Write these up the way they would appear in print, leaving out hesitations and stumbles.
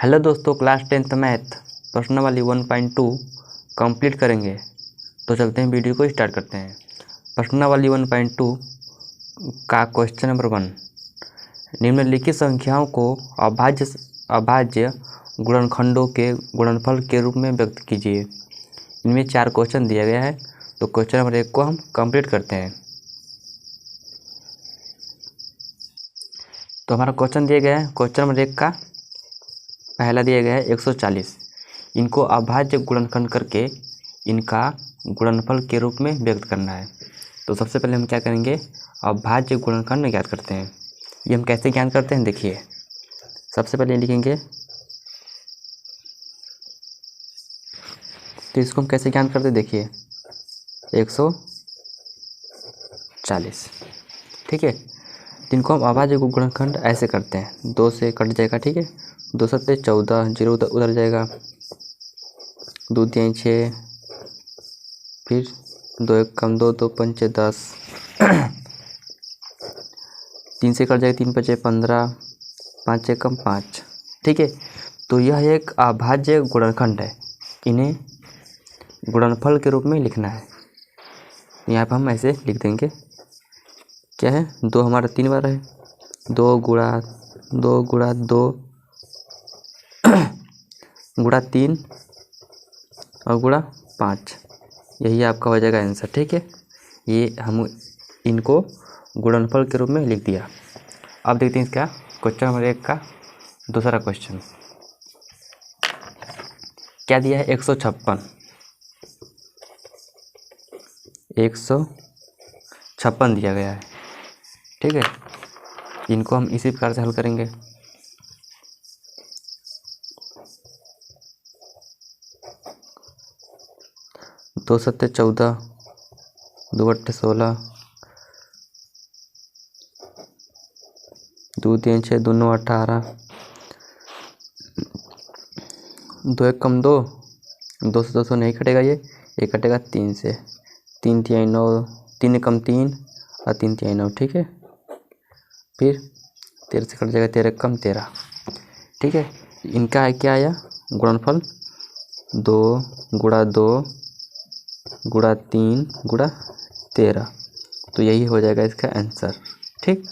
Hello दोस्तों, class 10th math प्रश्नावली 1.2 complete करेंगे। तो चलते हैं, वीडियो को स्टार्ट करते हैं। प्रश्नावली 1.2 का क्वेश्चन नंबर 1, निम्नलिखित संख्याओं को अभाज्य गुणनखंडों के गुणनफल के रूप में व्यक्त कीजिए। इनमें 4 क्वेश्चन दिया गया है, तो क्वेश्चन नंबर 1 को हम कंप्लीट करते हैं। तो हमारा क्वेश्चन दिया गया है, क्वेश्चन नंबर 1 का पहला दिया गया है 140। इनको अभाज्य गुणनखंड करके इनका गुणनफल के रूप में व्यक्त करना है। तो सबसे पहले हम क्या करेंगे, अभाज्य गुणनखंड ज्ञात करते हैं। ये हम कैसे ज्ञात करते हैं, देखिए। सबसे पहले लिखेंगे, तो इसको हम कैसे ज्ञात करते हैं, देखिए 140, ठीक है। तो इनको हम अभाज्य गुणनखंड ऐसे करते हैं, 2 से कट जाएगा, ठीक है। 2 सत्ते 14, 0 उधर जाएगा, 2 3 6, फिर 2 1 कम 2, 2 5 10, 3 से कट जाएगा, 3 5 15, 5 1 कम 5, ठीक है। तो यह एक अभाज्य गुणनखंड है, इन्हें गुणनफल के रूप में लिखना है। यहाँ पर हम ऐसे लिख देंगे, क्या है, 2 हमारा 3 बार है, 2 गुणा 2 गुणा 2 गुणा 3 और गुणा 5, यही आपका हो जाएगा आंसर, ठीक है। ये हम इनको गुणनफल के रूप में लिख दिया। अब देखते हैं इसका क्वेश्चन नंबर 1 का दूसरा क्वेश्चन क्या दिया है, 156 दिया गया है, ठीक है। इनको हम इसी प्रकार से हल करेंगे। दो सत्ते 14, 2 अट्ठे 16, 2 3 6, 2 9 18, 2 1 कम 2, 2 से 200 नहीं कटेगा, ये कटेगा 3 से, 3 3 9, 3 कम 3 और 3 3 9, ठीक है। फिर 13 से कट जाएगा, 13 कम 13, ठीक है। इनका क्या आया गुणनफल, 2 गुणा 2 गुणा 3 गुणा 13, तो यही हो जाएगा इसका आंसर, ठीक।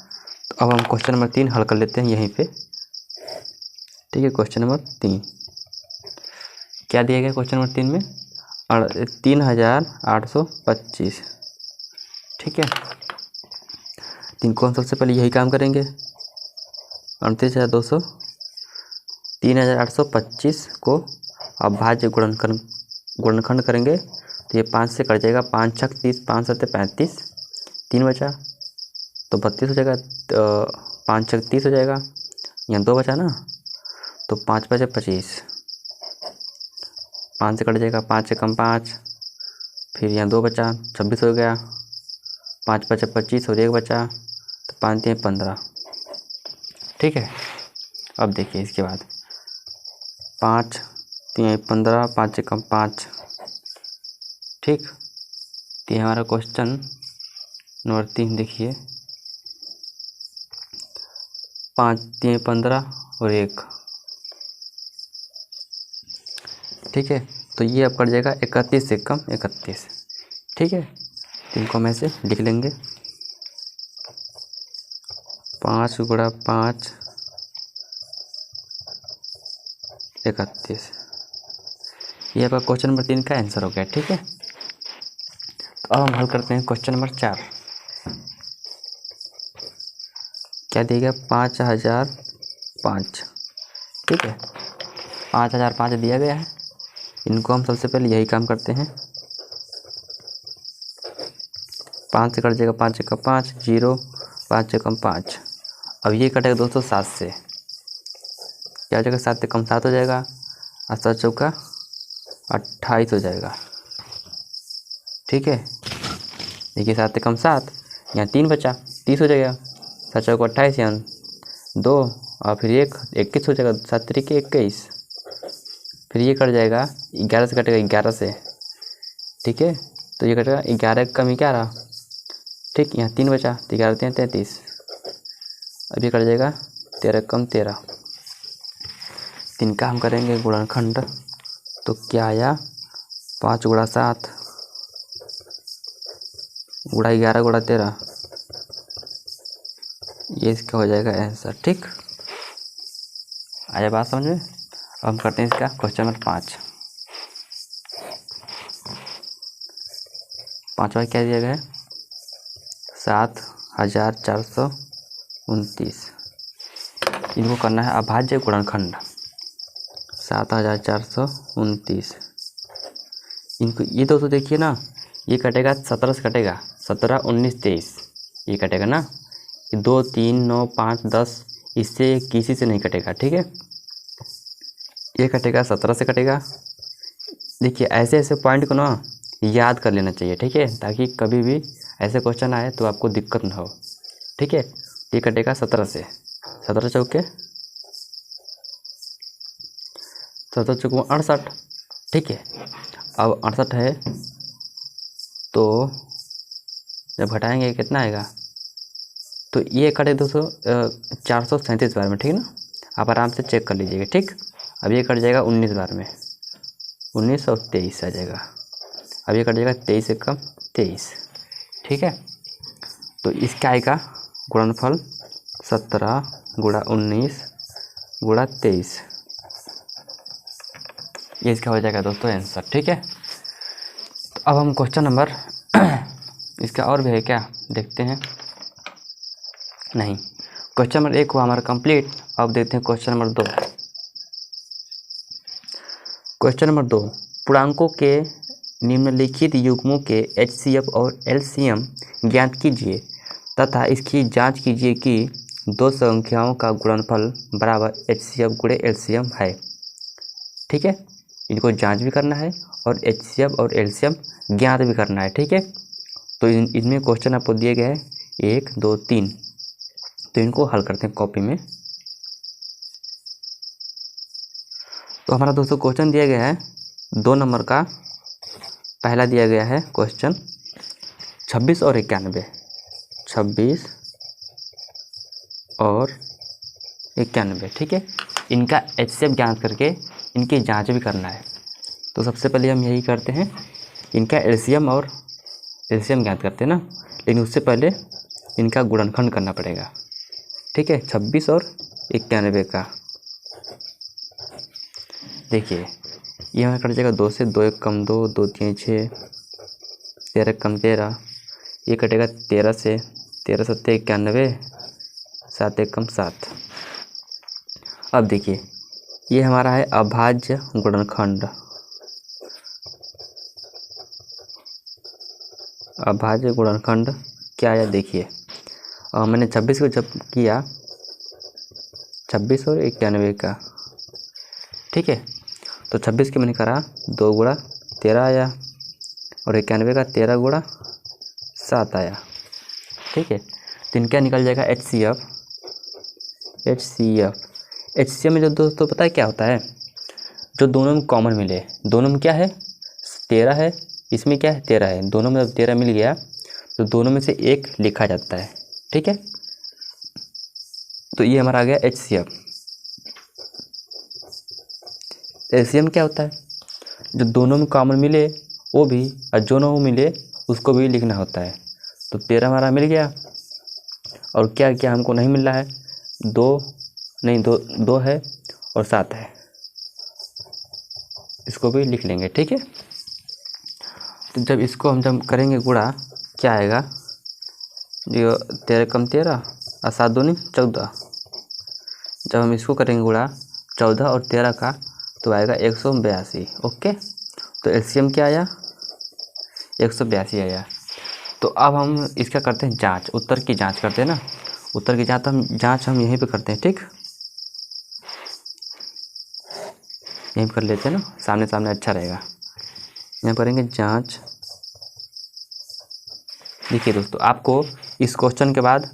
तो अब हम क्वेश्चन नंबर 3 हल कर लेते हैं यहीं पे, ठीक है। क्वेश्चन नंबर 3 क्या दिया गया, क्वेश्चन नंबर 3 में 3825, ठीक है। इनको हम सबसे पहले यही काम करेंगे, 38,200 3825 को अभाज्य गुणनखंड करेंगे, तो ये 5 से कट जाएगा, 5 6 30, 5 7 35, 3 बचा तो 32 हो जाएगा, 5 6 30 हो जाएगा, यहाँ 2 बचा ना, तो 5 5 25, 5 से कट जाएगा, 5 से कम 5, फिर यहाँ 2 बचा, 26 हो गया, 5 5 25 और 1 बचा, तो 5 3 15, ठीक है। अब देखिए इसके बाद 5 3 15, 5 से कम 5, ठीक। तो हमारा क्वेश्चन नंबर 3 देखिए, 5 3 15 और 1, ठीक है। तो ये अब कट जाएगा 31 से कम 31, ठीक है। इनको हम ऐसे लिख लेंगे, 5 गुणा 5 31, ये आपका क्वेश्चन नंबर 3 का आंसर हो गया, ठीक है। तो अब हम हल करते हैं क्वेश्चन नंबर 4। क्या दिया गया, 5005, ठीक है। 5005 दिया गया है, इनको हम सबसे पहले यही काम करते हैं, 5 से कट जाएगा, 5 से कम 5, 0, 5 से कम 5, अब ये कटेगा दोस्तों 7 से, क्या हो जाएगा, 7 से कम 7 हो जाएगा, और 7 चौका 28 हो जाएगा, ठीक है। देखिए 7 से कम 7, यहाँ 3 बचा, 30 हो जाएगा, 7 चौका 28, यहाँ 2 और फिर 1 21 हो जाएगा, 7 3 21, फिर ये कट जाएगा, 11 से कटेगा 11 से, ठीक है। तो ये कटेगा 11 कम 11, ठीक। यहाँ 3 बचा, तो 11 3 33, अब ये कट जाएगा, 13 कम 13, इनका हम करेंगे गुणनखंड। तो क्या आया, 5 गुणा 7 गुणा 11 गुणा 13, ये इसका हो जाएगा आंसर। ठीक, आया बात समझ में। अब हम करते हैं इसका क्वेश्चन नंबर 5। पाँचवा क्या दिया गया है, 7429। इनको करना है अभाज्य गुणनखंड। 7429 इनको, ये दोस्तों देखिए ना, ये कटेगा 17 से कटेगा, 17 19 23 ये कटेगा ना, 2 3 9 5 10 इससे किसी से नहीं कटेगा। ठीक है, ये कटेगा 17 से कटेगा। देखिए ऐसे ऐसे पॉइंट को ना याद कर लेना चाहिए। ठीक है, ताकि कभी भी ऐसे क्वेश्चन आए तो आपको दिक्कत ना हो। ठीक है, ये कटेगा 17 से, 17 चौके 17 चौके 68। ठीक है, अब 68 है तो जब घटाएंगे कितना आएगा, तो ये कटे 437 बार में। ठीक है ना, आप आराम से चेक कर लीजिएगा। ठीक, अब ये कट जाएगा 19 बार में, 19 और 23 आ जाएगा। अब ये कट जाएगा 23 से कम 23। ठीक है, तो इसका आएगा गुणनफल 17 गुणा 19 गुणा 23, ये इसका हो जाएगा दोस्तों आंसर। ठीक है, तो अब हम क्वेश्चन नंबर इसका और भी है क्या, देखते हैं। नहीं, क्वेश्चन नंबर 1 हुआ हमारा कंप्लीट। अब देखते हैं क्वेश्चन नंबर 2। क्वेश्चन नंबर 2, पूर्णांकों के निम्नलिखित युग्मों के HCF और LCM ज्ञात कीजिए तथा इसकी जांच कीजिए कि दो संख्याओं का गुणनफल बराबर HCF गुणे LCM है। ठीक है, इनको जांच भी करना है और HCF और LCM ज्ञात भी करना है। ठीक है, तो इनमें क्वेश्चन आपको दिए गए हैं 1 2 3, तो इनको हल करते हैं कॉपी में। तो हमारा दोस्तों क्वेश्चन दिया गया है 2 नंबर का, पहला दिया गया है क्वेश्चन 26 और 91, 26 और 91। ठीक है, इनका HCF ज्ञात करके इनकी जांच भी करना है। तो सबसे पहले हम यही करते हैं, इनका LCM और LCM ज्ञात करते हैं ना, लेकिन उससे पहले इनका गुणनखंड करना पड़ेगा। ठीक है, 26 और 91 का देखिए, ये हमें कट जाएगा 2 से, 2 1 कम 2, 2 3 6, 13 कम 13, ये कटेगा 13 से, 13 7 91, 7 1 कम 7। अब देखिए, ये हमारा है अभाज्य गुणनखंड। अभाज्य गुणनखंड क्या आया देखिए, मैंने 26 को जब किया, 26 और 91 का। ठीक है, तो 26 के मैंने करा 2 गुणा 13 आया और 91 का 13 गुणा 7 आया। ठीक है, तो इनका निकल जाएगा HCF। HCF में जो दोस्तों पता है क्या होता है, जो दोनों में कॉमन मिले, दोनों में क्या है 13 है, इसमें क्या है 13 है, दोनों में जब 13 मिल गया तो दोनों में से एक लिखा जाता है। ठीक है, तो ये हमारा आ गया HCF। LCM क्या होता है, जो दोनों में कॉमन मिले वो भी, और जो ना मिले उसको भी लिखना होता है। तो 13 हमारा मिल गया, और क्या क्या हमको नहीं मिल रहा है, 2 है और 7 है, इसको भी लिख लेंगे। ठीक है, तो जब इसको हम जब करेंगे गुणा, क्या आएगा, जो 13 कम 13 और 7 दूनी 14, जब हम इसको करेंगे गुणा 14 और 13 का, तो आएगा 182। ओके, तो LCM क्या आया, 182 आया। तो अब हम इसका करते हैं जांच, उत्तर की जांच करते हैं ना, उत्तर की जांच हम यहीं पे करते हैं। ठीक, यहीं कर लेते हैं ना, सामने सामने अच्छा रहेगा। यहाँ करेंगे जांच। देखिए दोस्तों, आपको इस क्वेश्चन के बाद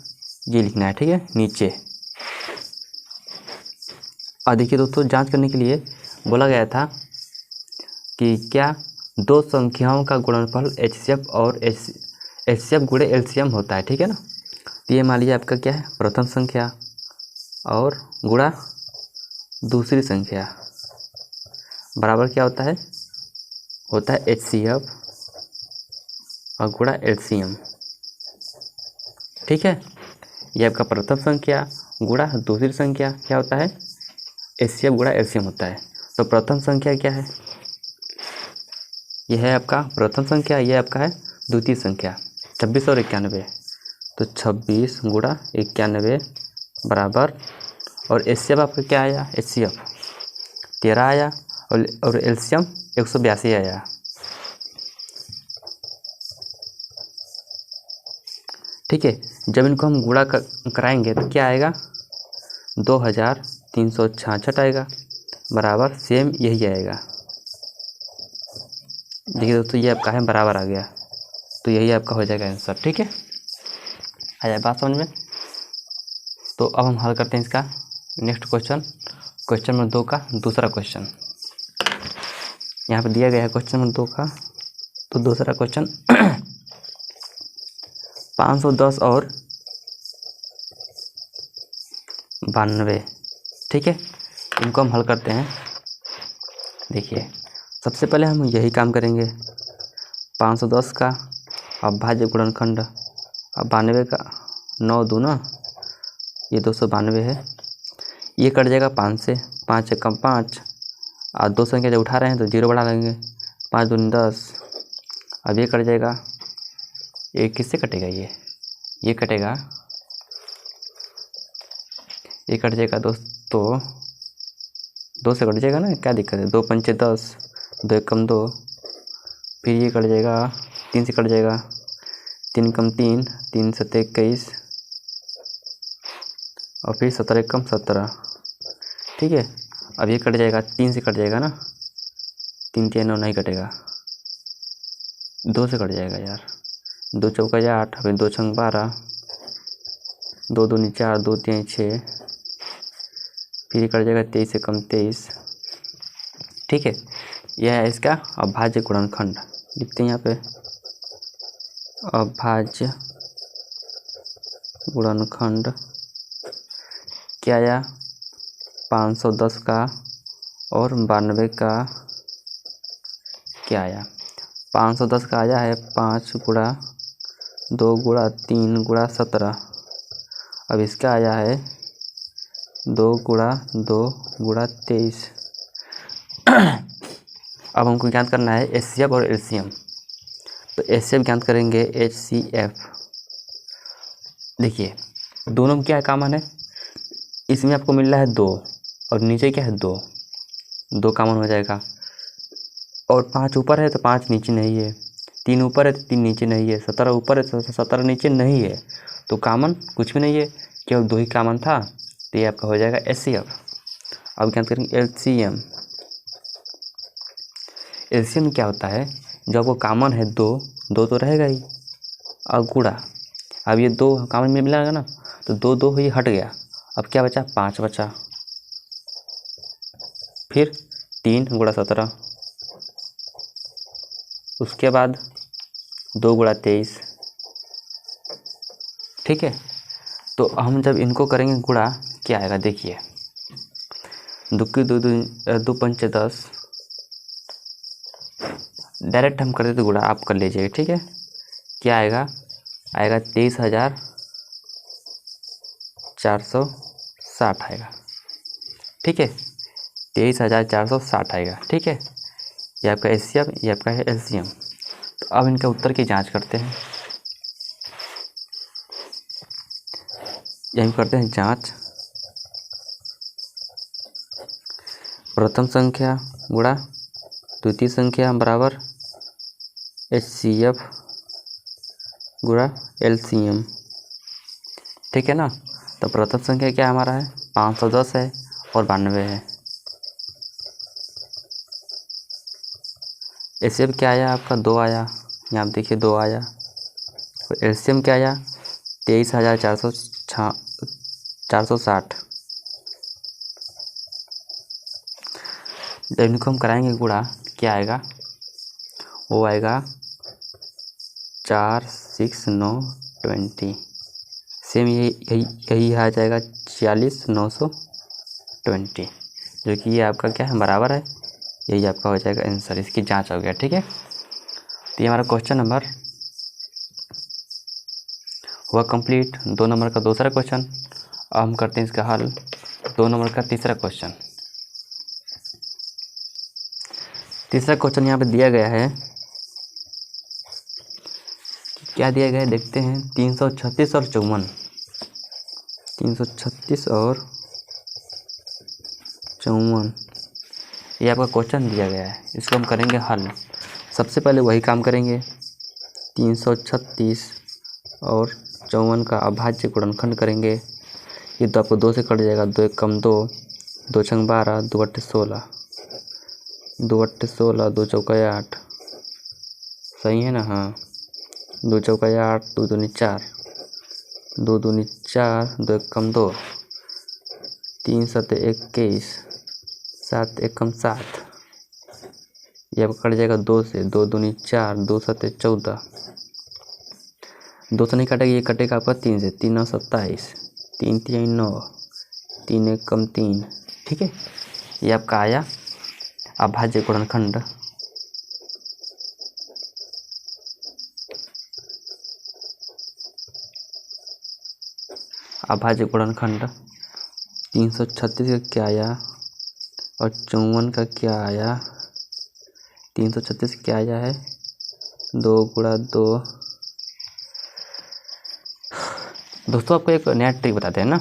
ये लिखना है। ठीक है, नीचे। और देखिए दोस्तों, जांच करने के लिए बोला गया था कि क्या दो संख्याओं का गुणनफल HCF और HCF गुणे LCM होता है। ठीक है ना, तो ये मान लीजिए आपका क्या है, प्रथम संख्या और गुणा दूसरी संख्या बराबर क्या होता है HCF और गुणा LCM। ठीक है, ये आपका प्रथम संख्या गुणा दूसरी संख्या क्या होता है HCF गुणा LCM होता है। तो प्रथम संख्या क्या है, यह है आपका प्रथम संख्या, यह आपका है द्वितीय संख्या 26 और 91। तो 26 गुणा 91 बराबर, और HCF आपका क्या आया HCF 13 आया और LCM 182 आया। ठीक है, जब इनको हम गुणा कराएंगे तो क्या आएगा 2366 आएगा बराबर, सेम यही आएगा। देखिए दोस्तों ये आपका है बराबर आ गया, तो यही आपका हो जाएगा आंसर। ठीक है, आया बात समझ में। तो अब हम हल करते हैं इसका नेक्स्ट क्वेश्चन नंबर 2 का दूसरा क्वेश्चन। यहाँ पे दिया गया है क्वेश्चन नंबर 2 का, तो दूसरा क्वेश्चन 510 और 92। ठीक है, इनको हम हल करते हैं। देखिए सबसे पहले हम यही काम करेंगे, 510 का अभाज्य गुणनखंड, अब 92 का 9 दूना ये 292 है, ये कट जाएगा 5 से, 5 से कम 5, और दो संख्या जब उठा रहे हैं तो 0 बढ़ा लेंगे, 5 दूनी 10। अब ये कट जाएगा, ये किससे कटेगा, ये कटेगा, ये कट जाएगा दोस्तों 2 से कट जाएगा ना, क्या दिक्कत है, 2 पंचे 10, 2 एकम 2, फिर ये कट जाएगा 3 से कट जाएगा, 3 कम 3, 3 सत्ते 21, और फिर 17 एकम 17। ठीक है, अब ये कट जाएगा 3 से कट जाएगा ना, 3 3 9 नहीं कटेगा, 2 से कट जाएगा यार, 2 चौका 8, फिर 2 छंग 12, 2 दूनी 4, 2 3 6, फिर कट जाएगा 23 से कम 23। ठीक है, यह है इसका अभाज्य गुणनखंड। लिखते हैं यहाँ पे अभाज्य गुणनखंड क्या आया 510 का और 92 का क्या आया, 510 का आया है 5 गुणा 2 गुणा 3 गुणा 17। अब इसका आया है 2 गुणा 2 गुणा 23। अब हमको ज्ञात करना है HCF और LCM। तो HCF ज्ञात करेंगे HCF। देखिए दोनों में क्या है कॉमन है, इसमें आपको मिल रहा है 2 और नीचे क्या है 2, 2 कॉमन हो जाएगा, और 5 ऊपर है तो 5 नीचे नहीं है, 3 ऊपर है तो 3 नीचे नहीं है, 17 ऊपर है तो 17 नीचे नहीं है, तो कॉमन कुछ भी नहीं है, केवल 2 ही कॉमन था, तो ये आपका हो जाएगा HCF। अब क्या करेंगे LCM। LCM में क्या होता है, जो आपको कॉमन है 2 तो रहेगा ही, और गुणा, अब ये 2 कॉमन में मिलेगा ना, तो 2 ये हट गया, अब क्या बचा 5 बचा, फिर 3 गुणा 17, उसके बाद 2 गुणा 23। ठीक है, तो हम जब इनको करेंगे गुणा क्या आएगा, देखिए 2 की 2 पंचे 10, डायरेक्ट हम कर देते गुणा, आप कर लीजिएगा। ठीक है, क्या आएगा 23,460 आएगा। ठीक है, 23,460 आएगा। ठीक है, ये आपका HCF, ये आपका है LCM। तो अब इनका उत्तर की जांच करते हैं, यही करते हैं जांच। प्रथम संख्या गुणा द्वितीय संख्या बराबर HCF गुणा LCM। ठीक है ना, तो प्रथम संख्या क्या हमारा है 510 है और 92 है। HCF क्या आया आपका 2 आया, यहाँ आप देखिए 2 आया, और LCM क्या आया 23,460। जब इनको हम कराएंगे गुणा क्या आएगा, वो आएगा 4 6 9 20, सेम यही आ जाएगा 46,920। जो कि ये आपका क्या है, बराबर है। यही आपका हो जाएगा आंसर, इसकी जांच हो गया। ठीक है, तो ये हमारा क्वेश्चन नंबर हुआ कंप्लीट। 2 नंबर का दूसरा क्वेश्चन। अब हम करते हैं इसका हल। 2 नंबर का तीसरा क्वेश्चन। तीसरा क्वेश्चन यहाँ पे दिया गया है, क्या दिया गया है देखते हैं। 336 और 54, 336 और 54 ये आपका क्वेश्चन दिया गया है। इसको हम करेंगे हल। सबसे पहले वही काम करेंगे, 336 और 54 का अभाज्य गुणनखंड करेंगे। ये तो आपको 2 से कट जाएगा, 2 एक कम 2, 2 छंग 12, 2 अट्ठे 16, 2 अट्ठे 16, 2 चौका 8, सही है ना। हाँ, 2 चौका 8, 2 दूनी 4, 2 दूनी 4, 2 एक कम 2, 3 सते 21, 7 एक कम 7, ये अब कट जाएगा 2 से, 2 दूनी 4, 2 सते 14, 2 से नहीं कटेगा, ये कटेगा आपका 3 से, 3 9 27, 3 3 9, 3 एक कम 3। ठीक है, ये आपका आया अभाज्य गुणनखंड। अभाज्य गुणनखंड 336 का क्या आया और 54 का क्या आया। 336 क्या आया है, 2 गुणा 2। दोस्तों आपको एक नया ट्रिक बताते हैं ना,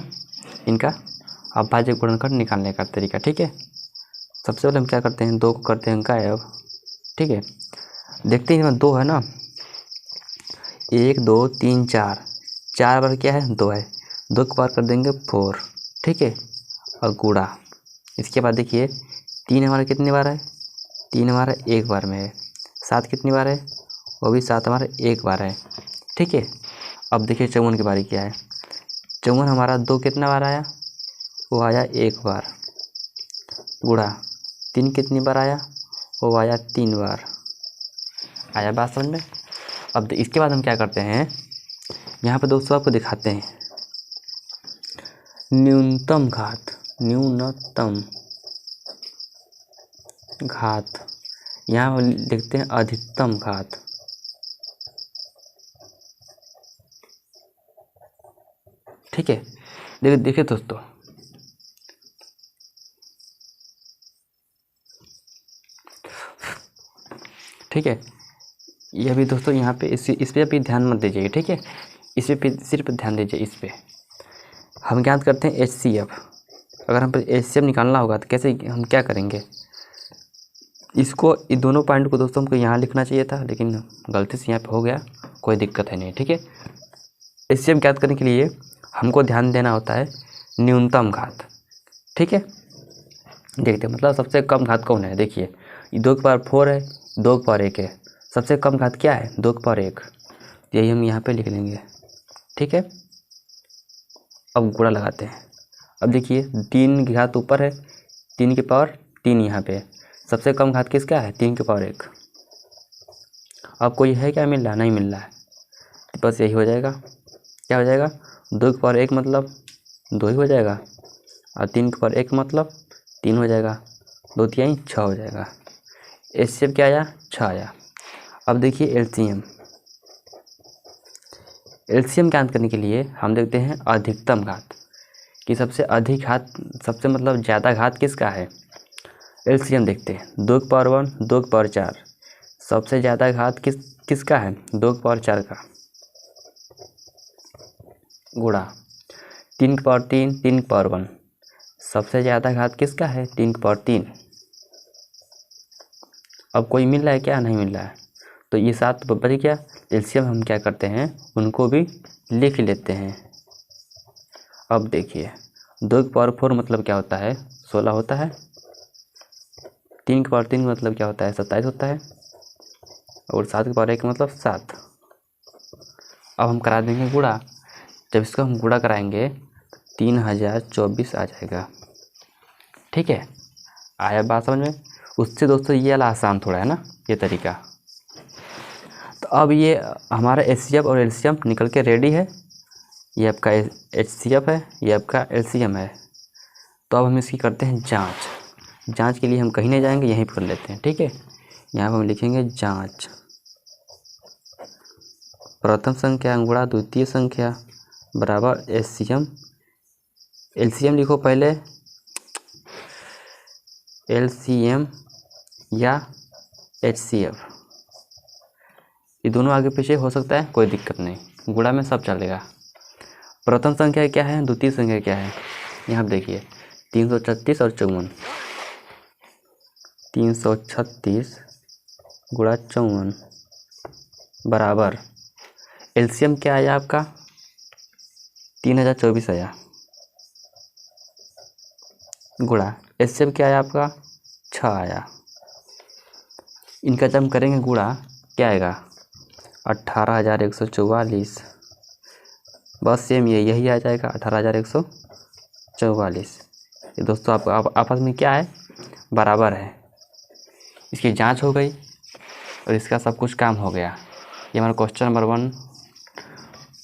इनका अभाज्य गुणनखंड निकालने का तरीका। ठीक है, सबसे पहले हम क्या करते हैं, 2 को करते हैं गायब। ठीक है, देखते हैं इसमें 2 है ना, 1 2 3 4, 4 बार क्या है, 2 है, 2 को पार कर देंगे 4। ठीक है, और गुणा, इसके बाद देखिए 3 हमारा कितनी बार है, 3 हमारा 1 बार में है। 7 कितनी बार है, वो भी 7 हमारा 1 बार है। ठीक है, अब देखिए 54 की बारी क्या है। 54 हमारा 2 कितना बार आया, वो आया 1 बार, गुणा 3 कितनी बार आया, वो आया 3 बार। आया बात समझ में। अब इसके बाद हम क्या करते हैं, यहाँ पे दोस्तों आपको दिखाते हैं न्यूनतम घात, न्यूनतम घात, यहाँ लिखते हैं अधिकतम घात। ठीक है, देखिए देखिए दोस्तों, ठीक है, यह भी दोस्तों यहाँ पे इस पे भी ध्यान मत दीजिए। ठीक है, इस पे सिर्फ ध्यान दीजिए। इस पे हम ज्ञात करते हैं HCF। अगर हम HCF निकालना होगा तो कैसे, हम क्या करेंगे, इसको इन दोनों पॉइंट को दोस्तों हमको यहाँ लिखना चाहिए था, लेकिन गलती से यहाँ पे हो गया, कोई दिक्कत है नहीं। ठीक है, HCF ज्ञात करने के लिए हमको ध्यान देना होता है न्यूनतम घात। ठीक है, देखते हैं मतलब सबसे कम घात कौन है। देखिए 2 की पावर 4 है, 2 की पावर 1 है, सबसे कम घात क्या है, 2 की पावर 1, यही हम यहाँ पे लिख लेंगे। ठीक है, अब गुणा लगाते हैं। अब देखिए 3 की घात ऊपर है, 3 की पावर 3 यहाँ पे है, सबसे कम घात किसका है, 3 की पावर 1। अब कोई है क्या मिल रहा, नहीं मिल रहा है, तो बस यही हो जाएगा। क्या हो जाएगा, 2 की पावर 1 मतलब 2 ही हो जाएगा, और 3 की पावर 1 मतलब 3 हो जाएगा, 2 3 6 हो जाएगा। HCF क्या आया, 6 आया। अब देखिए एलसीएम ज्ञात करने के लिए हम देखते हैं अधिकतम घात, कि सबसे अधिक घात, सबसे मतलब ज़्यादा घात किसका है। एलसीएम देखते हैं 2 की पावर 1, 2 की पावर 4, सबसे ज़्यादा घात किसका है, 2 की पावर 4 का, गुणा 3 की पावर 3, 3 की पावर 1, सबसे ज़्यादा घात किसका है, 3 की पावर 3। अब कोई मिल रहा है क्या, नहीं मिल रहा है, तो ये 7 बच गया। एलसीएम हम क्या करते हैं, उनको भी लिख लेते हैं। अब देखिए 2 की पावर 4 मतलब क्या होता है, 16 होता है। 3 की पावर 3 मतलब क्या होता है, 27 होता है। और 7 की पावर 1 मतलब 7। अब हम करा देंगे गुणा। जब इसको हम गुणा कराएंगे तो 3024 आ जाएगा। ठीक है, आया बात समझ में। उससे दोस्तों ये वाला आसान थोड़ा है ना, ये तरीका। तो अब ये हमारा HCF और LCM निकल के रेडी है। ये आपका HCF है, ये आपका LCM है। तो अब हम इसकी करते हैं जांच। जांच के लिए हम कहीं नहीं जाएंगे, यहीं पर कर लेते हैं। ठीक है, यहाँ पर हम लिखेंगे जांच। प्रथम संख्या गुणा द्वितीय संख्या बराबर एलसीएम। एलसीएम लिखो पहले, एलसीएम या एचसीएफ, ये दोनों आगे पीछे हो सकता है, कोई दिक्कत नहीं, गुणा में सब चलेगा। प्रथम संख्या क्या है, द्वितीय संख्या क्या है, यहाँ पर देखिए 336 और 54। 336 गुणा 54 बराबर एलसीएम क्या आया आपका, 3024 आया, गुणा एचसीएफ क्या आया आपका, 6 आया। इनका जब हम करेंगे गुणा क्या आएगा, 18,144। बस सेम यही आ जाएगा, 18,144। ये दोस्तों आप आपस में क्या है, बराबर है। इसकी जांच हो गई और इसका सब कुछ काम हो गया। ये हमारा question number 1,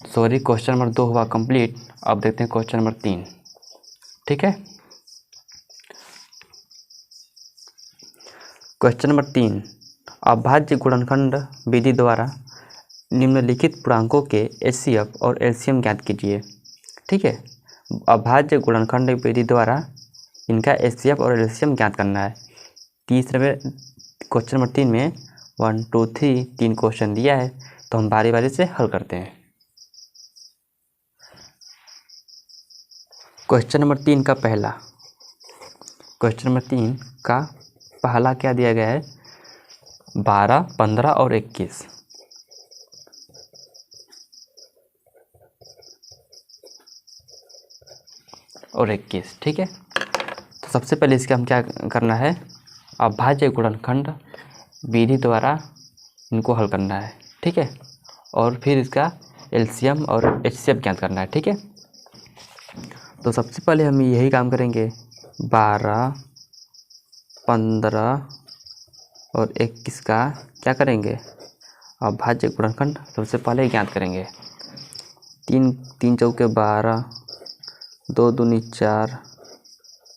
sorry question number 2 हुआ कंप्लीट। अब देखते हैं क्वेश्चन नंबर 3। ठीक है, क्वेश्चन नंबर 3, अभाज्य गुणनखंड विधि द्वारा निम्नलिखित पूर्णांकों के एचसीएफ और एलसीएम ज्ञात कीजिए। ठीक है, अभाज्य गुणनखंड विधि द्वारा इनका एचसीएफ और एलसीएम ज्ञात करना है। तीसरे में क्वेश्चन नंबर 3 में 1 2 3 3 क्वेश्चन दिया है, तो हम बारी बारी से हल करते हैं। क्वेश्चन नंबर 3 का पहला, क्वेश्चन नंबर 3 का पहला क्या दिया गया है, 12, 15 और 21। और 21। ठीक है, तो सबसे पहले इसका हम क्या करना है, अभाज्य गुणनखंड विधि द्वारा इनको हल करना है। ठीक है, और फिर इसका एलसीएम और एचसीएफ ज्ञात करना है। ठीक है, तो सबसे पहले हम यही काम करेंगे, 12, 15 और 21 का क्या करेंगे, अभाज्य गुणनखंड सबसे पहले ज्ञात करेंगे। 3 चौके 12, 2 दूनी 4,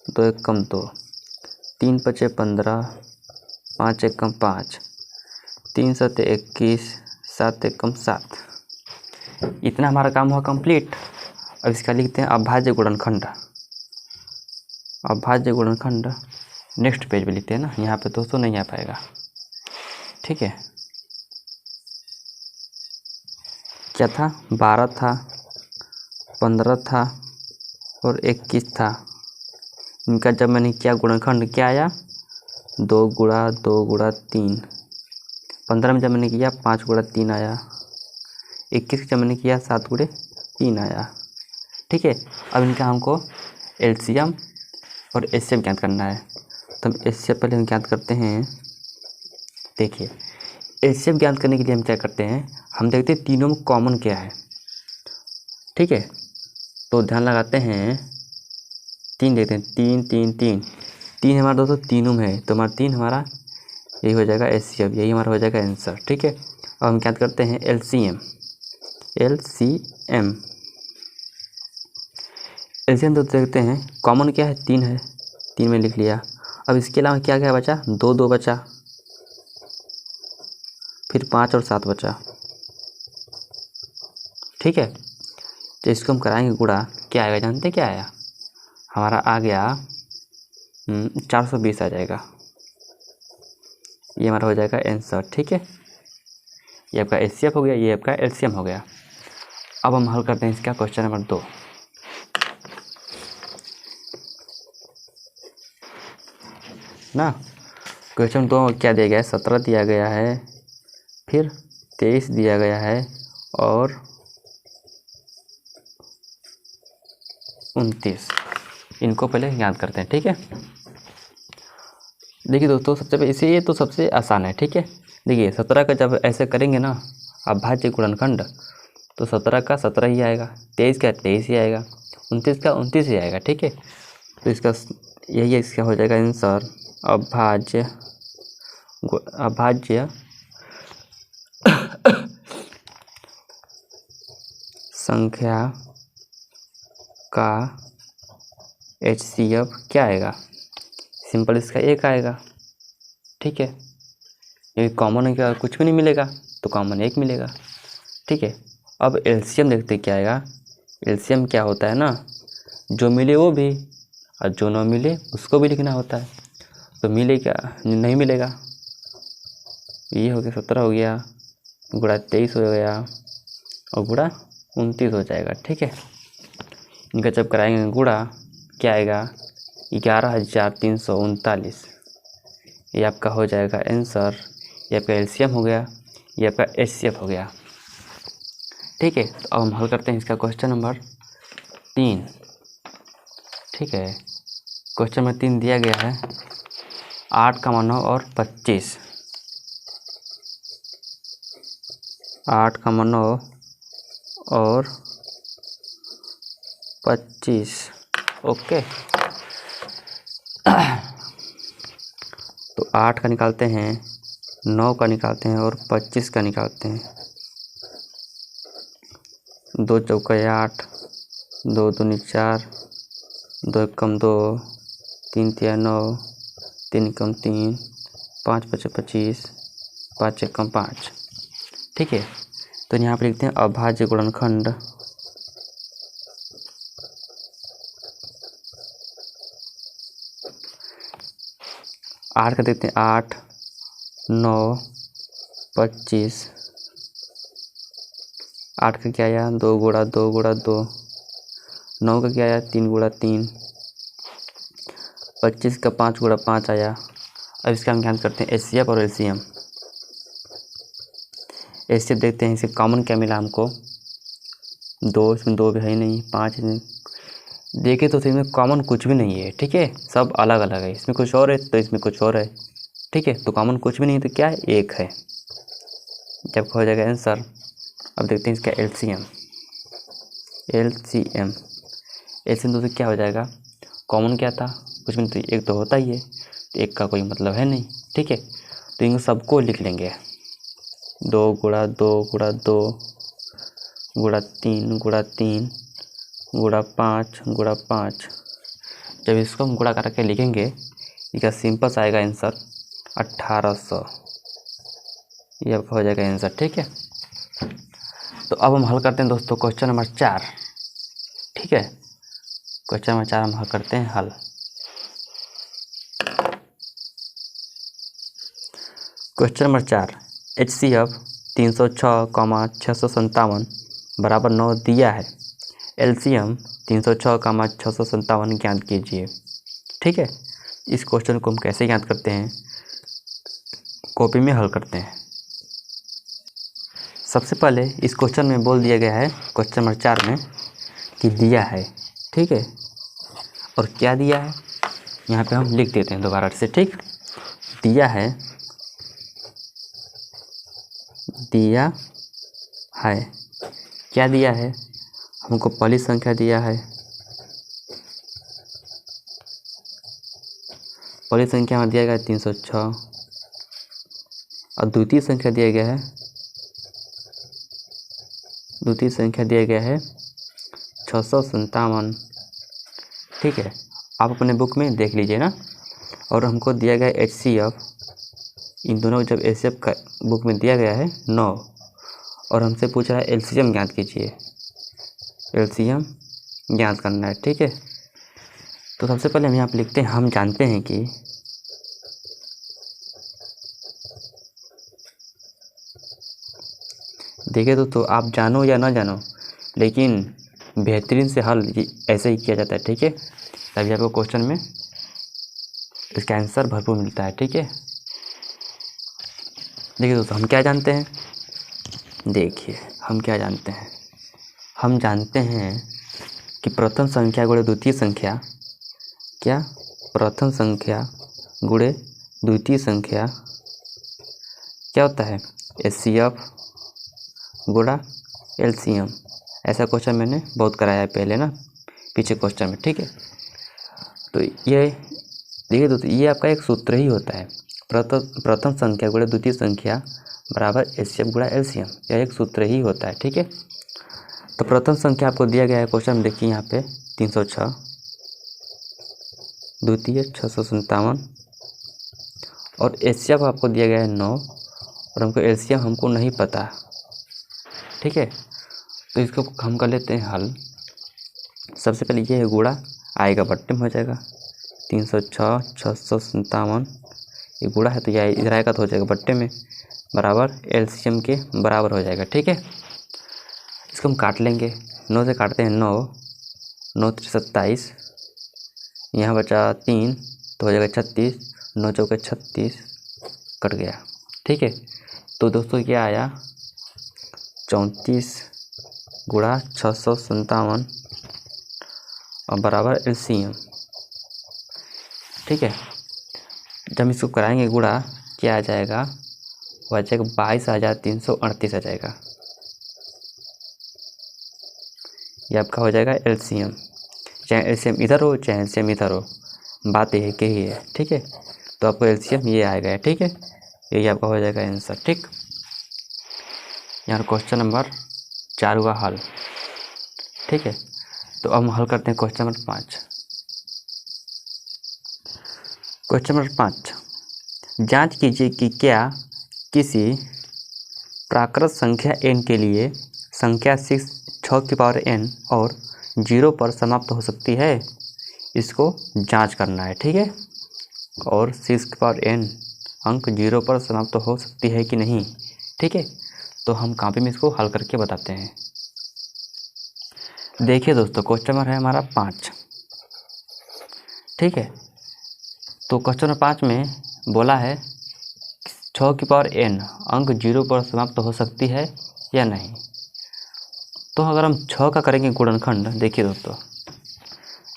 2 एकम 2, 3 पचे 15, 5 एकम 5, 3 सते 21, 7 एकम 7। इतना हमारा काम हुआ कंप्लीट। अब इसका लिखते हैं अभाज्य गुणनखंड। अभाज्य गुणनखंड नेक्स्ट पेज पे लिखते हैं ना, यहाँ पे दोस्तों नहीं आ पाएगा। ठीक है, क्या था, 12 था, 15 था और 21 था। इनका जब मैंने किया गुणनखंड क्या आया, 2 गुणा 2 गुणा 3। 15 में जब मैंने किया 5 गुणा 3 आया। 21 जब मैंने किया 7 गुणे 3 आया। ठीक है, अब इनका हमको एलसीएम और एचसीएफ ज्ञात करना है। तो हम एचसीएफ पहले हम ज्ञात करते हैं। देखिए, एचसीएफ ज्ञात करने के लिए हम क्या करते हैं, हम देखते हैं तीनों में कॉमन क्या है। ठीक है, तो ध्यान लगाते हैं, 3 देखते हैं, 3 3 3 3 हमारा दोस्तों तीनों में है, तो हमारा 3 हमारा यही हो जाएगा एचसीएफ, यही हमारा हो जाएगा आंसर। ठीक है, अब हम ज्ञात करते हैं एलसीएम। एलसीएम तो देखते हैं कॉमन क्या है, 3 है, 3 में लिख लिया। अब इसके अलावा क्या क्या बचा, 2 2 बचा, फिर 5 और 7 बचा। ठीक है, तो इसको हम कराएंगे गुणा, क्या आएगा जानते क्या आया, हमारा आ गया 420 आ जाएगा। ये हमारा हो जाएगा आंसर। ठीक है, ये आपका एचसीएफ हो गया, ये आपका एलसीएम हो गया। अब हम हल करते हैं इसका क्वेश्चन नंबर 2 ना। क्वेश्चन 2 क्या दिया गया है, 17 दिया गया है, फिर 23 दिया गया है और 29। इनको पहले याद करते हैं। ठीक है, देखिए दोस्तों, सबसे पहले इसे, ये तो सबसे आसान है। ठीक है, देखिए 17 का जब ऐसे करेंगे ना अभाज्य गुणनखंड, तो 17 का 17 ही आएगा, 23 का 23 ही आएगा, 29 का 29 ही आएगा। ठीक है, तो इसका यही है, इसका हो जाएगा आंसर अभाज्य संख्या का एचसीएफ क्या आएगा, सिंपल इसका 1 आएगा। ठीक है, ये कॉमन है, क्या कुछ भी नहीं मिलेगा तो कॉमन 1 मिलेगा। ठीक है, अब एलसीएम देखते क्या आएगा। एलसीएम क्या होता है ना, जो मिले वो भी और जो ना मिले उसको भी लिखना होता है। तो मिले क्या, नहीं मिलेगा, ये हो गया 17 हो गया, गुणा 23 हो गया और गुणा 29 हो जाएगा। ठीक है, इनका जब कराएंगे गुणा क्या आएगा, 11,339। ये आपका हो जाएगा आंसर। ये आपका एलसीएम हो गया, ये आपका एचसीएफ हो गया। ठीक है, तो अब हम हल करते हैं इसका क्वेश्चन नंबर 3। ठीक है, क्वेश्चन नंबर 3 दिया गया है 8, 9 और 25। 8, 9 और 25। ओके, तो 8 का निकालते हैं, 9 का निकालते हैं और 25 का निकालते हैं। 2 चौका 8, 2 दूनी 4, 2 एकम 2, 3 तिया 9, 3 एकम 3, 5 पचे 25, 5 एकम 5। ठीक है, तो यहाँ पर लिखते हैं अभाज्य गुणनखंड। आठ का देखते हैं 8, 9, 25। 8 का क्या आया, 2 गुणा 2 गुणा 2। 9 का क्या आया, 3 गुणा 3। 25 का 5 गुणा 5 आया। अब इसका हम ज्ञान करते हैं एचसीएफ और एलसीएम। एचसीएफ देखते हैं, इसे कॉमन क्या मिला हमको, 2, इसमें 2 भी है ही नहीं, 5 इसमें देखे तो इसमें कॉमन कुछ भी नहीं है। ठीक है, सब अलग अलग है, इसमें कुछ और है तो इसमें कुछ और है। ठीक है, तो कॉमन कुछ भी नहीं तो क्या है, 1 है, जब हो जाएगा आंसर। अब देखते हैं इसका एलसीएम। एलसीएम दोस्तों क्या हो जाएगा, कॉमन क्या था, कुछ भी नहीं तो 1 तो होता ही है, तो 1 का कोई मतलब है नहीं। ठीक है, तो इन सबको लिख लेंगे, 2 गुणा 2 गुणा 2 गुणा 3 गुणा 3 गुणा 5 गुणा 5। जब इसको हम गुणा करके लिखेंगे, इसका सिंपल सा आएगा आंसर 1800। ये हो जाएगा आंसर। ठीक है, तो अब हम हल करते हैं दोस्तों क्वेश्चन नंबर 4। ठीक है, क्वेश्चन नंबर 4 हम हल करते हैं हल। क्वेश्चन नंबर 4, HCF 306, 657 बराबर 9 दिया है। एलसीएम 306, 657 ज्ञात कीजिए। ठीक है, इस क्वेश्चन को हम कैसे ज्ञात करते हैं, कॉपी में हल करते हैं। सबसे पहले इस क्वेश्चन में बोल दिया गया है, क्वेश्चन नंबर 4 में, कि दिया है। ठीक है, और क्या दिया है यहाँ पे हम लिख देते हैं दोबारा से। ठीक, दिया है, दिया है, क्या दिया है हमको, पहली संख्या दिया है, पहली संख्या में दिया गया है 306 और द्वितीय संख्या दिया गया है, द्वितीय संख्या दिया गया है 657। ठीक है, आप अपने बुक में देख लीजिए ना। और हमको दिया गया है HCF, इन दोनों जब HCF का बुक में दिया गया है 9 और हमसे पूछ रहा है LCM ज्ञात कीजिए, LCM ज्ञात करना है। ठीक है, तो सबसे पहले हम यहाँ पर लिखते हैं, हम जानते हैं कि देखिए दोस्तों, आप जानो या ना जानो, लेकिन बेहतरीन से हल ऐसे ही किया जाता है। ठीक है, तभी आपको क्वेश्चन में इसका आंसर भरपूर मिलता है। ठीक है, देखिए दोस्तों, हम क्या जानते हैं, देखिए हम क्या जानते हैं, हम जानते हैं कि प्रथम संख्या गुणे द्वितीय संख्या, क्या, प्रथम संख्या गुणे द्वितीय संख्या क्या होता है, HCF गुणा LCM। ऐसा क्वेश्चन मैंने बहुत कराया है पहले ना, पीछे क्वेश्चन में। ठीक है, तो ये देखिए दोस्तों, ये आपका एक सूत्र ही होता है, प्रथम संख्या गुणा द्वितीय संख्या बराबर HCF गुणा LCM, यह एक सूत्र ही होता है। ठीक है, तो प्रथम संख्या आपको दिया गया है क्वेश्चन में, देखिए यहाँ पे 306, द्वितीय 657 और एशिया को आपको दिया गया है 9 और हमको एलसीएम हमको नहीं पता, ठीक है। तो इसको हम कर लेते हैं हल। सबसे पहले ये है गुणा, आएगा बट्टे में हो जाएगा 306 657, ये गुणा है तो यह इधर आएगा तो हो जाएगा बट्टे में, बराबर एलसीएम के बराबर हो जाएगा, ठीक है। इसको हम काट लेंगे, 9 से काटते हैं 9, 9 27, यहाँ बचा 3 तो हो जाएगा 36, 9 चौके 36, कट गया, ठीक है। तो दोस्तों क्या आया 34 गुणा 657 और बराबर एलसीएम, ठीक है। जब हम इसको कराएंगे गुणा क्या आ जाएगा, वो आ जाएगा 22,338 आ जाएगा, ये आपका हो जाएगा एलसीएम। चाहे एलसीएम इधर हो चाहे एलसीएम इधर हो, बात यह कि ही है, ठीक है। तो आपको एलसीएम ये आएगा, ठीक है, यही आपका हो जाएगा आंसर, ठीक। यहाँ क्वेश्चन नंबर 4 हुआ हल, ठीक है। तो अब हम हल करते हैं क्वेश्चन नंबर 5। क्वेश्चन नंबर 5, जांच कीजिए कि क्या किसी प्राकृत संख्या n के लिए संख्या 6 की पावर n और 0 पर समाप्त हो सकती है। इसको जांच करना है, ठीक है। और 6 की पावर n अंक 0 पर समाप्त हो सकती है कि नहीं, ठीक है। तो हम कॉपी में इसको हल करके बताते हैं। देखिए दोस्तों, क्वेश्चन नंबर है हमारा 5, ठीक है। तो क्वेश्चन नंबर 5 में बोला है 6 की पावर n अंक 0 पर समाप्त हो सकती है या नहीं। तो अगर हम 6 का करेंगे गुणनखंड, देखिए दोस्तों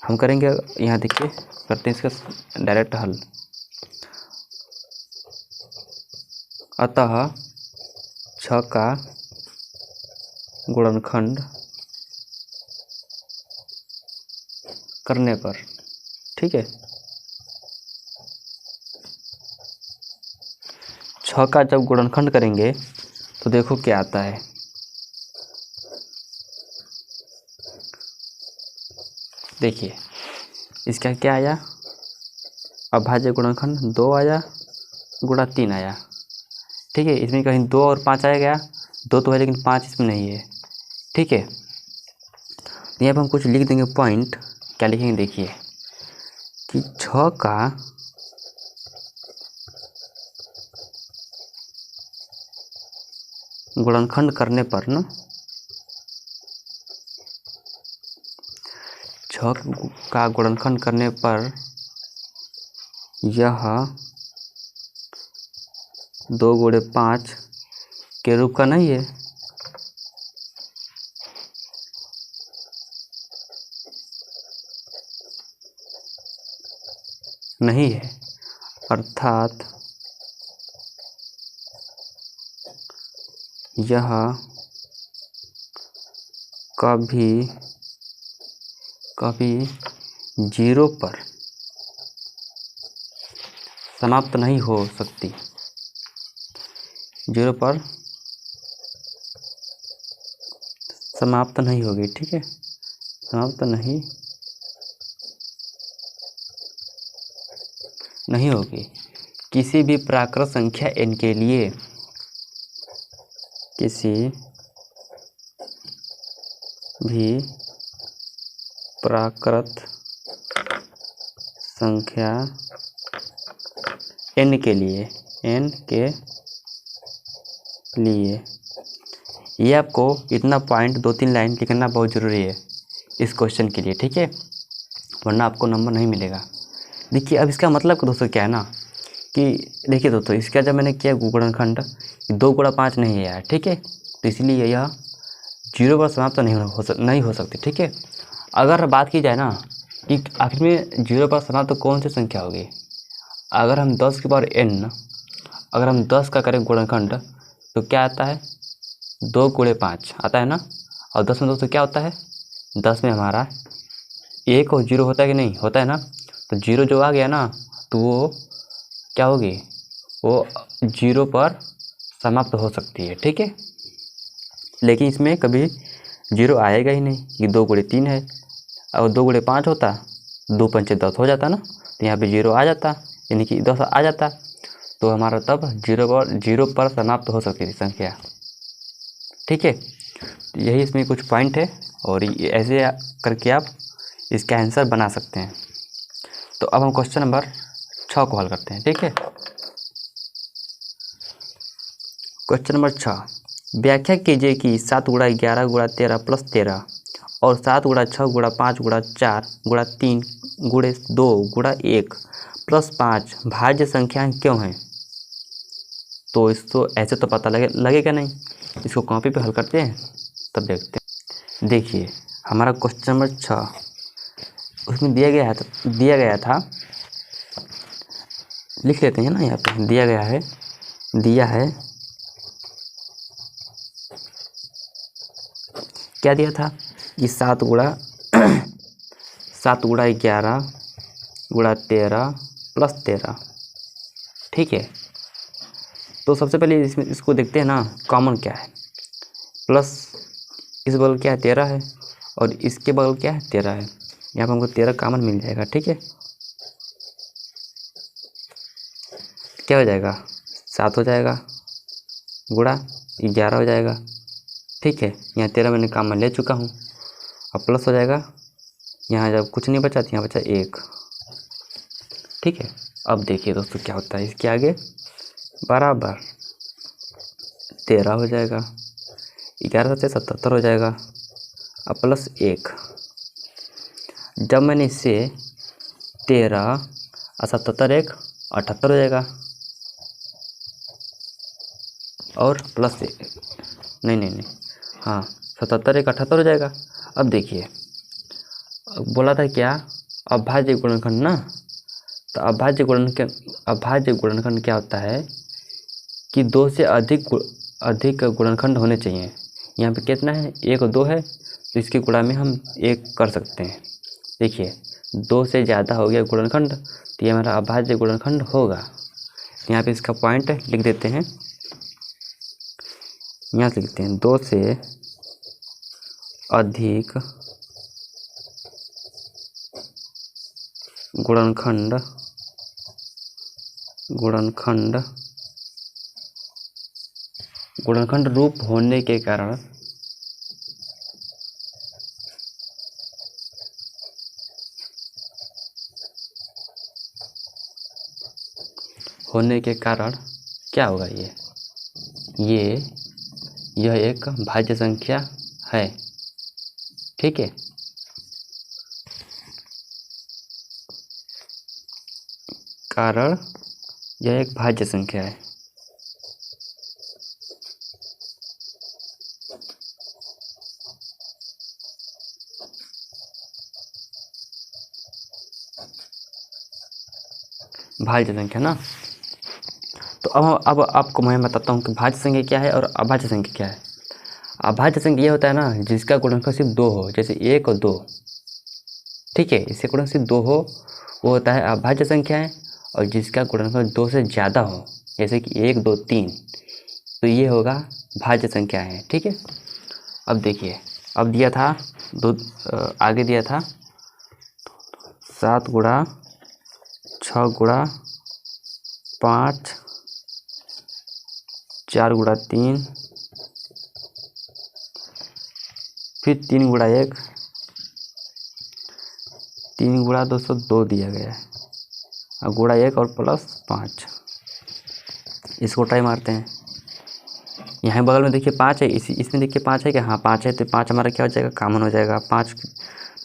हम करेंगे, यहाँ देखिए करते हैं इसका डायरेक्ट हल। अतः 6 का गुणनखंड करने पर, ठीक है, 6 का जब गुणनखंड करेंगे तो देखो क्या आता है। देखिए इसका क्या आया, अभाज्य गुणनखंड 2 आया गुणा 3 आया, ठीक है। इसमें कहीं 2 और 5 आया गया, 2 तो है लेकिन 5 इसमें नहीं है, ठीक है। तो यहाँ पर हम कुछ लिख देंगे पॉइंट, क्या लिखेंगे देखिए कि 6 का गुणनखंड करने पर ना, 6 का गुणनखंड करने पर यह 2 गुणे 5 के रूप का नहीं है, नहीं है, अर्थात यह कभी 0 पर समाप्त नहीं हो सकती, 0 पर समाप्त नहीं होगी, ठीक है, समाप्त नहीं होगी किसी भी प्राकृत संख्या n के लिए, किसी भी प्राकृत संख्या n के लिए, ये आपको इतना पॉइंट 2-3 लाइन लिखना बहुत ज़रूरी है इस क्वेश्चन के लिए, ठीक है, वरना आपको नंबर नहीं मिलेगा। देखिए अब इसका मतलब दोस्तों क्या है ना कि देखिए दोस्तों, इसका जब मैंने किया गुणनखंड 2 गुणा 5 नहीं है यार, ठीक है, तो इसलिए यह 0 पर समाप्त तो नहीं हो सकती, ठीक है। अगर बात की जाए ना कि आखिर में 0 पर समाप्त तो कौन सी संख्या होगी, अगर हम 10 की पावर n, अगर हम 10 का करें गुणनखंड तो क्या आता है, 2 गुणे 5 आता है ना। और 10 में दोस्तों क्या होता है, 10 में हमारा 1 और 0 होता है कि नहीं, होता है ना। तो 0 जो आ गया ना तो वो क्या होगी, वो 0 पर समाप्त हो सकती है, ठीक है। लेकिन इसमें कभी 0 आएगा ही नहीं कि 2 गुणे 3 है, और 2 गुणे 5 होता, 2 पंचे 10 हो जाता ना, तो यहाँ पे 0 आ जाता, यानी कि 10 आ जाता, तो हमारा तब 0 पर समाप्त हो सकती थी संख्या। ठीक है, तो यही इसमें कुछ पॉइंट है और ऐसे करके आप इसका आंसर बना सकते हैं। तो अब हम क्वेश्चन नंबर 6 को हल करते हैं। ठीक है, क्वेश्चन नंबर 6, व्याख्या कीजिए कि 7 गुणा 11 गुणा 13 प्लस 13 और 7 गुणा 6 गुणा 5 गुणा 4 गुणा 3 गुणे 2 गुणा 1 प्लस 5 भाज्य संख्याएं क्यों हैं। तो इसको ऐसे तो पता लगेगा नहीं, इसको कॉपी पे हल करते हैं तब देखते हैं। देखिए हमारा क्वेश्चन नंबर 6, उसमें दिया गया था, लिख लेते हैं ना, यहाँ पे दिया है क्या दिया था कि 7 गुणा 11 गुणा 13 प्लस 13। ठीक है, तो सबसे पहले इसको देखते हैं ना, कॉमन क्या है। प्लस इस बगल क्या है 13 है और इसके बगल क्या है 13 है, यहाँ पर हमको 13 कॉमन मिल जाएगा। ठीक है, क्या हो जाएगा 7 हो जाएगा गुणा 11 हो जाएगा। ठीक है, यहाँ 13 मैंने कॉमन ले चुका हूँ, अब प्लस हो जाएगा, यहाँ जब कुछ नहीं बचा तो यहाँ बचा 1। ठीक है, अब देखिए दोस्तों क्या होता है, इसके आगे बराबर 13 हो जाएगा, 11 से 77 हो जाएगा, अब प्लस 1। जब मैंने इसे 13 और 77 1 78 हो जाएगा और प्लस 1 नहीं हाँ 77 1 78 हो जाएगा। अब देखिए बोला था क्या, अभाज्य गुणनखंड ना, तो अभाज्य गुणनखंड क्या होता है कि 2 से अधिक गुणनखंड होने चाहिए। यहाँ पे कितना है 1 और 2 है, तो इसके गुणा में हम 1 कर सकते हैं। देखिए 2 से ज़्यादा हो गया गुणनखंड, तो ये हमारा अभाज्य गुणनखंड होगा। यहाँ पे इसका पॉइंट लिख देते हैं, यहाँ से लिखते हैं 2 से अधिक गुणनखंड रूप होने के कारण क्या होगा, यह एक भाज्य संख्या है। ठीक है, कारण यह एक भाज्य संख्या है। भाज्य संख्या ना, तो अब आपको मैं बताता हूँ कि भाज्य संख्या क्या है और अभाज्य संख्या क्या है। अभाज्य संख्या ये होता है ना जिसका गुणनखंड सिर्फ 2 हो, जैसे 1 और 2। ठीक है, इससे गुणनखंड सिर्फ 2 हो वो होता है अभाज्य संख्या है, और जिसका गुणनखंड 2 से ज़्यादा हो जैसे कि 1 2 3, तो ये होगा भाज्य संख्या है। ठीक है, अब देखिए, अब दिया था आगे दिया था 7 गुणा 6 गुणा 5 4 गुणा 3 फिर 3 गुणा 1 3 गुणा 202 दिया गया है, और गुणा 1 और प्लस 5। इसको ट्राई मारते हैं। यहाँ बगल में देखिए 5 है, इसमें देखिए 5 है क्या, हाँ 5 है, तो 5 हमारा क्या हो जाएगा कॉमन हो जाएगा। 5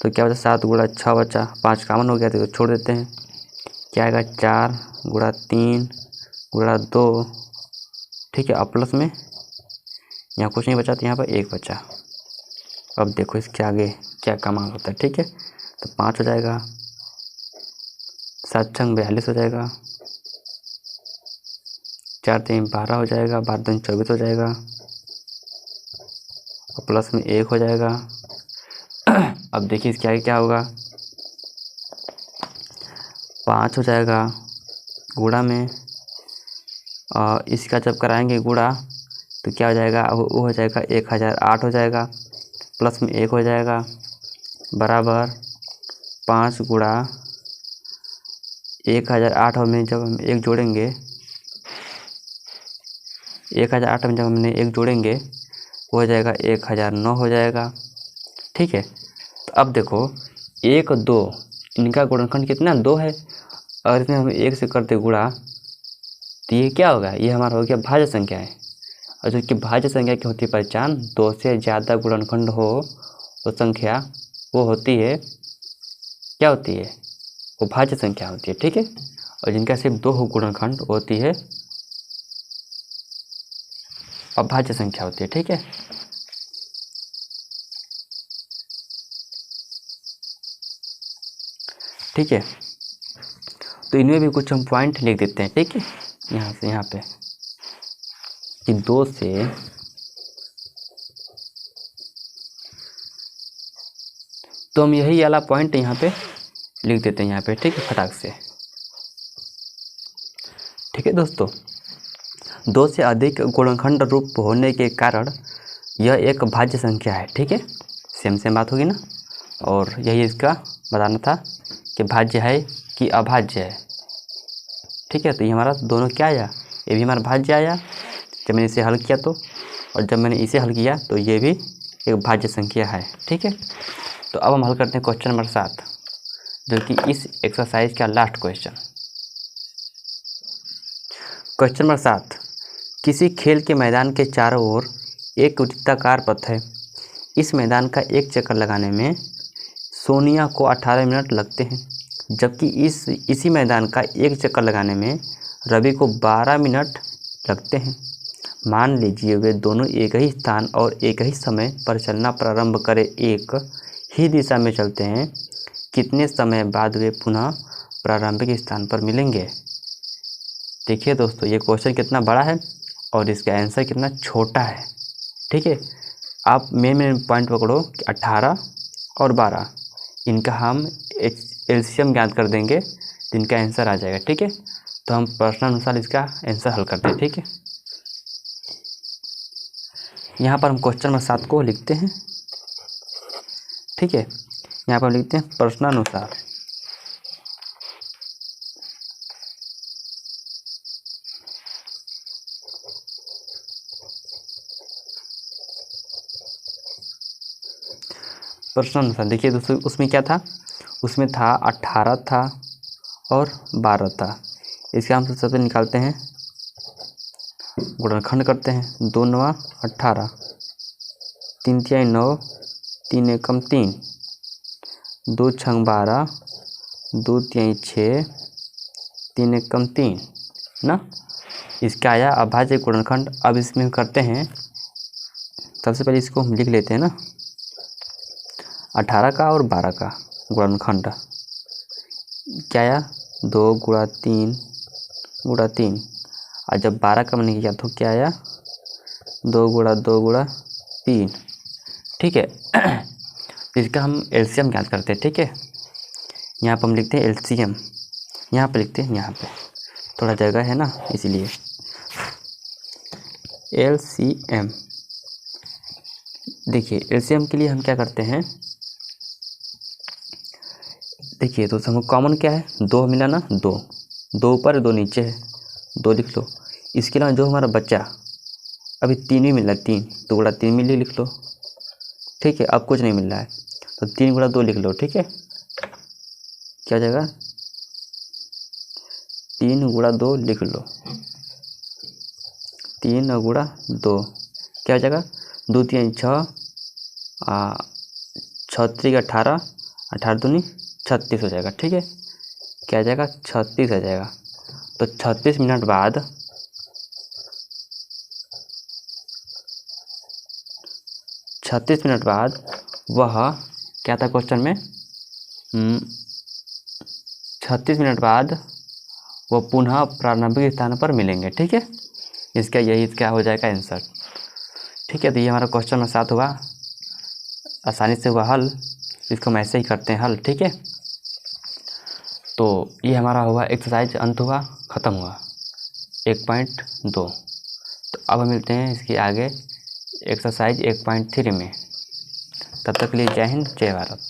तो क्या बचा 7 गुणा 6 बचा, 5 कॉमन हो गया तो छोड़ देते हैं। क्या आएगा 4 गुणा 3 गुणा 2। ठीक है, अब प्लस में यहाँ कुछ नहीं बचा तो यहाँ पर 1 बचा। अब देखो इसके आगे क्या कमाल होता है। ठीक है, तो 5 हो जाएगा, 7 छंग 42 हो जाएगा, 4 3 12 हो जाएगा, 12 2 24 हो जाएगा, और प्लस में 1 हो जाएगा। अब देखिए इसके आगे क्या होगा, 5 हो जाएगा गुणा में, और इसका जब कराएंगे गुणा तो क्या हो जाएगा, वो हो जाएगा 1008 हो जाएगा, प्लस में 1 हो जाएगा, बराबर 5 गुणा 1008 और में जब हम एक जोड़ेंगे, 1008 में जब हमने एक जोड़ेंगे वो हो जाएगा 1009 हो जाएगा। ठीक है, तो अब देखो 1 2 इनका गुणनखंड कितना 2 है, और इसमें हम 1 से करते गुणा, तो ये क्या होगा, ये हमारा हो गया भाज्य संख्या है। और जो कि भाज्य संख्या की होती है पहचान, 2 से ज़्यादा गुणनखंड हो वो संख्या वो होती है, क्या होती है, वो भाज्य संख्या होती है। ठीक है, और जिनका सिर्फ 2 गुणनखंड होती है अभाज्य संख्या होती है। ठीक है, ठीक है, तो इनमें भी कुछ हम पॉइंट लिख देते हैं। ठीक है, यहाँ से यहाँ पे कि 2 से तो हम यही वाला पॉइंट यहाँ पे लिख देते हैं यहाँ पे। ठीक है, फटाक से। ठीक है दोस्तों, 2 से अधिक गुणनखंड रूप होने के कारण यह एक भाज्य संख्या है। ठीक है, सेम बात होगी ना, और यही इसका बताना था कि भाज्य है कि अभाज्य है। ठीक है, तो ये हमारा दोनों क्या आया, ये भी हमारा भाज्य आया जब मैंने इसे हल किया तो, और जब मैंने इसे हल किया तो ये भी एक भाज्य संख्या है। ठीक है, तो अब हम हल करते हैं क्वेश्चन नंबर 7, जो कि इस एक्सरसाइज का लास्ट क्वेश्चन। क्वेश्चन नंबर 7, किसी खेल के मैदान के चारों ओर एक वृत्ताकार पथ है। इस मैदान का एक चक्कर लगाने में सोनिया को 18 मिनट लगते हैं, जबकि इसी मैदान का एक चक्कर लगाने में रवि को 12 मिनट लगते हैं। मान लीजिए वे दोनों एक ही स्थान और एक ही समय पर चलना प्रारंभ करें, एक ही दिशा में चलते हैं, कितने समय बाद वे पुनः प्रारंभिक स्थान पर मिलेंगे। देखिए दोस्तों, ये क्वेश्चन कितना बड़ा है और इसका आंसर कितना छोटा है। ठीक है, आप मेन पॉइंट पकड़ो कि 18 और 12 इनका हम एलसीएम ज्ञात कर देंगे, जिनका आंसर आ जाएगा। ठीक है, तो हम प्रश्न अनुसार इसका आंसर हल करते हैं। ठीक है, यहाँ पर हम क्वेश्चन नंबर 7 को लिखते हैं। ठीक है, यहाँ पर हम लिखते हैं प्रश्नानुसार। प्रश्नानुसार देखिए दोस्तों, उसमें क्या था, उसमें था 18 था और 12 था। इसका हम सबसे निकालते हैं, गुणनखंड करते हैं। 2 9 18, 3 3 9, 3 एकम 3, 2 6 12, 2 3 6, 3 एकम 3 ना। इसका आया अभाज्य गुणनखंड। अब इसमें करते हैं, सबसे पहले इसको हम लिख लेते हैं ना, 18 का और 12 का गुणनखंड क्या आया, 2 गुणा 3 गुणा 3, और जब 12 का मैंने किया तो क्या आया, 2 गुणा 3। ठीक है, इसका हम एलसीएम ज्ञात करते हैं। ठीक है, यहाँ पर हम लिखते हैं एलसीएम, यहाँ पर लिखते हैं, यहाँ पे थोड़ा जगह है ना इसीलिए एलसीएम। देखिए एलसीएम के लिए हम क्या करते हैं, देखिए तो हमको कॉमन क्या है, 2 मिला ना, 2 ऊपर 2 नीचे है, 2 लिख लो। इसके अलावा जो हमारा बच्चा अभी 3 ही मिल रहा है, 3 2 गुणा 3 मिली लिख लो। ठीक है, अब कुछ नहीं मिल रहा है तो 3 गुणा 2 लिख लो। ठीक है, क्या हो जाएगा, 3 गुणा 2 लिख लो, 3 गुणा 2 क्या हो जाएगा, 2 3 6, 6 3 18, 18 दूनी 36 हो जाएगा। ठीक है, क्या आ जाएगा, 36 आ जाएगा। तो 36 मिनट बाद 36 मिनट बाद वह क्या था क्वेश्चन में, 36 मिनट बाद वह पुनः प्रारंभिक स्थान पर मिलेंगे। ठीक है, इसका यही क्या हो जाएगा आंसर। ठीक है, तो ये हमारा क्वेश्चन नंबर 7 हुआ, आसानी से हुआ हल। इसको हम ऐसे ही करते हैं हल। ठीक है, तो ये हमारा हुआ एक्सरसाइज, अंत हुआ, ख़त्म हुआ 1.2। तो अब हम मिलते हैं इसके आगे एक्सरसाइज 1.3 में। तब तक के लिए जय हिंद, जय भारत।